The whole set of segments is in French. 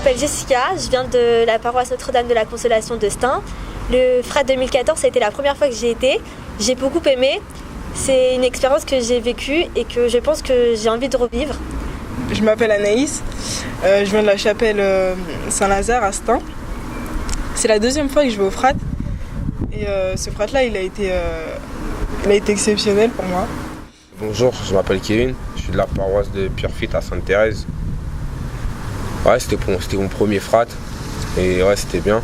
m'appelle Jessica, je viens de la paroisse Notre-Dame de la Consolation de Stein. Le Frat 2014, ça a été la première fois que j'y étais. J'ai beaucoup aimé. C'est une expérience que j'ai vécue et que je pense que j'ai envie de revivre. Je m'appelle Anaïs, je viens de la chapelle Saint-Lazare à Stein. C'est la deuxième fois que je vais au Frat. Et ce Frat-là, il a été exceptionnel pour moi. Bonjour, je m'appelle Kevin, je suis de la paroisse de Pierrefitte à Sainte-Thérèse. Ouais, c'était mon premier Frat et ouais, c'était bien.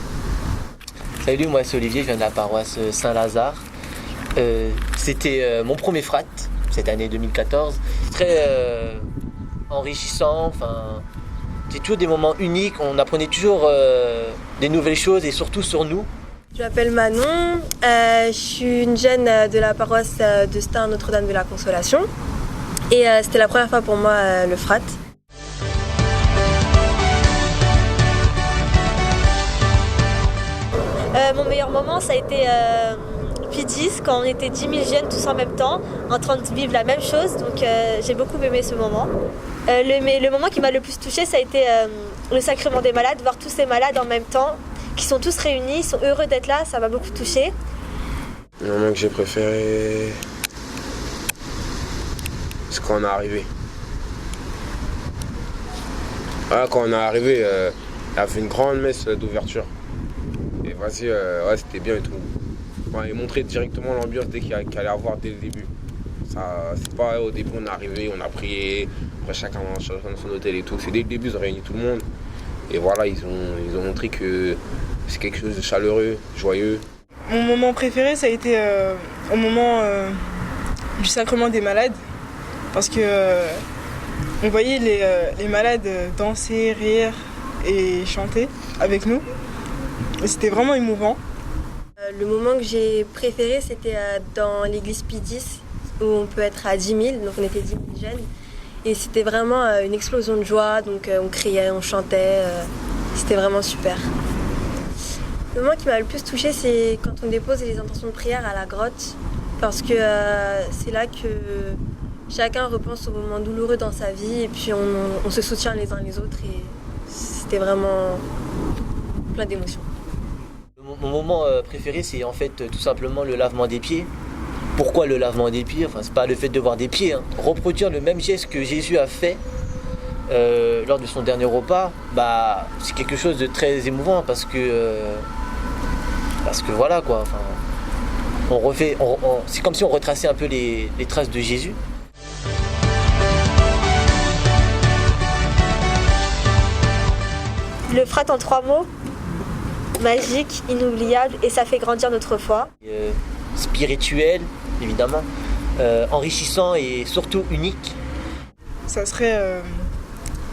Salut, moi c'est Olivier, je viens de la paroisse Saint-Lazare. C'était mon premier Frat, cette année 2014. Très enrichissant, c'était toujours des moments uniques, on apprenait toujours des nouvelles choses et surtout sur nous. Je m'appelle Manon, je suis une jeune de la paroisse de Stein Notre-Dame de la Consolation et c'était la première fois pour moi le Frat. Mon meilleur moment, ça a été P10 quand on était 10 000 jeunes tous en même temps, en train de vivre la même chose, donc j'ai beaucoup aimé ce moment. Le moment qui m'a le plus touchée, ça a été le sacrement des malades, voir tous ces malades en même temps, qui sont tous réunis, ils sont heureux d'être là, ça m'a beaucoup touchée. Le moment que j'ai préféré, c'est quand on est arrivé. Ouais, quand on est arrivé, il a fait une grande messe d'ouverture. Et vas-y, ouais, c'était bien et tout. Ouais, il montrait directement l'ambiance qu'il allait avoir dès le début. C'est pas au début on est arrivé, on a prié, après chacun dans son hôtel et tout. C'est dès le début, ils ont réuni tout le monde. Et voilà, ils ont montré que c'est quelque chose de chaleureux, joyeux. Mon moment préféré, ça a été au moment du sacrement des malades. Parce que on voyait les malades danser, rire et chanter avec nous. Et c'était vraiment émouvant. Le moment que j'ai préféré, c'était dans l'église P10, où on peut être à 10 000, donc on était 10 000 jeunes. Et c'était vraiment une explosion de joie, donc on criait, on chantait, c'était vraiment super. Le moment qui m'a le plus touchée, c'est quand on dépose les intentions de prière à la grotte, parce que c'est là que chacun repense aux moments douloureux dans sa vie, et puis on se soutient les uns les autres, et c'était vraiment plein d'émotions. Mon moment préféré, c'est en fait tout simplement le lavement des pieds. Pourquoi le lavement des pieds? C'est pas le fait de voir des pieds. Reproduire le même geste que Jésus a fait lors de son dernier repas, c'est quelque chose de très émouvant parce que voilà quoi. C'est comme si on retraçait un peu les traces de Jésus. Le Frat en 3 mots, magique, inoubliable, et ça fait grandir notre foi. Spirituel, évidemment, enrichissant et surtout unique. Ça serait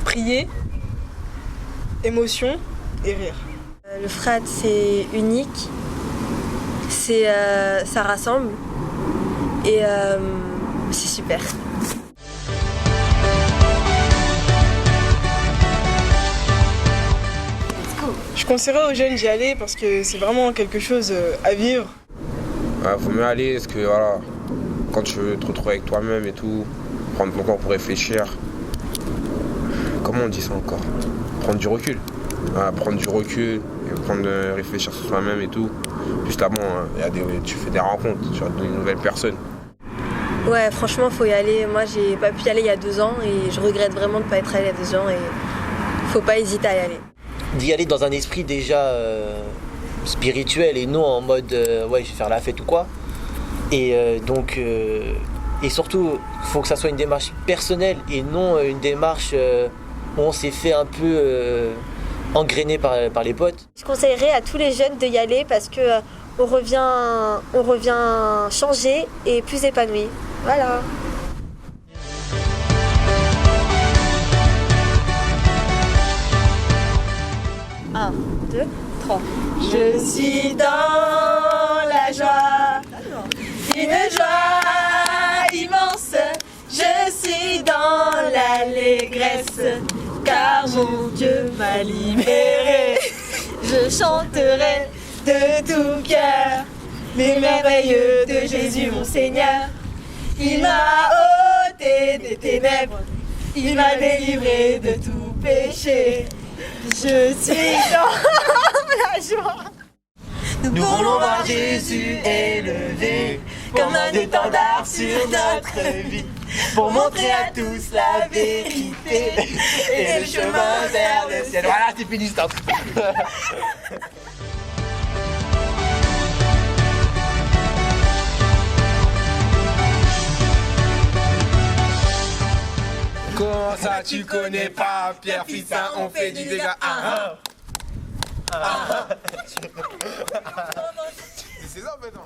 prier, émotion et rire. Le Frat, c'est unique, ça rassemble et c'est super. Je conseillerais aux jeunes d'y aller parce que c'est vraiment quelque chose à vivre. Ouais, faut mieux aller parce que voilà, quand tu veux te retrouver avec toi-même et tout, prendre ton temps pour réfléchir. Comment on dit ça encore? Prendre du recul. Ouais, prendre du recul et réfléchir sur soi-même et tout. Juste avant, tu fais des rencontres, tu as de nouvelles personnes. Ouais, franchement, faut y aller. Moi, j'ai pas pu y aller il y a 2 ans et je regrette vraiment de pas être allée il y a 2 ans et faut pas hésiter à y aller. D'y aller dans un esprit déjà spirituel et non en mode je vais faire la fête ou quoi. Et surtout, il faut que ça soit une démarche personnelle et non une démarche où on s'est fait un peu engrainer par les potes. Je conseillerais à tous les jeunes d'y aller parce que on revient changé et plus épanoui. Voilà. Un, 2, 3. Je suis dans la joie, une joie immense. Je suis dans l'allégresse, car mon Dieu m'a libéré. Je chanterai de tout cœur les merveilleux de Jésus mon Seigneur. Il m'a ôté des ténèbres, il m'a délivré de tout péché. Je suis dans la joie. Nous voulons voir Jésus élevé comme un étendard sur notre vie, pour montrer à tous la vérité et le chemin vers le ciel. Voilà, c'est fini, stop. Comment ça tu connais pas Pierre Fissin, on fait du dégât. C'est ça en fait, non?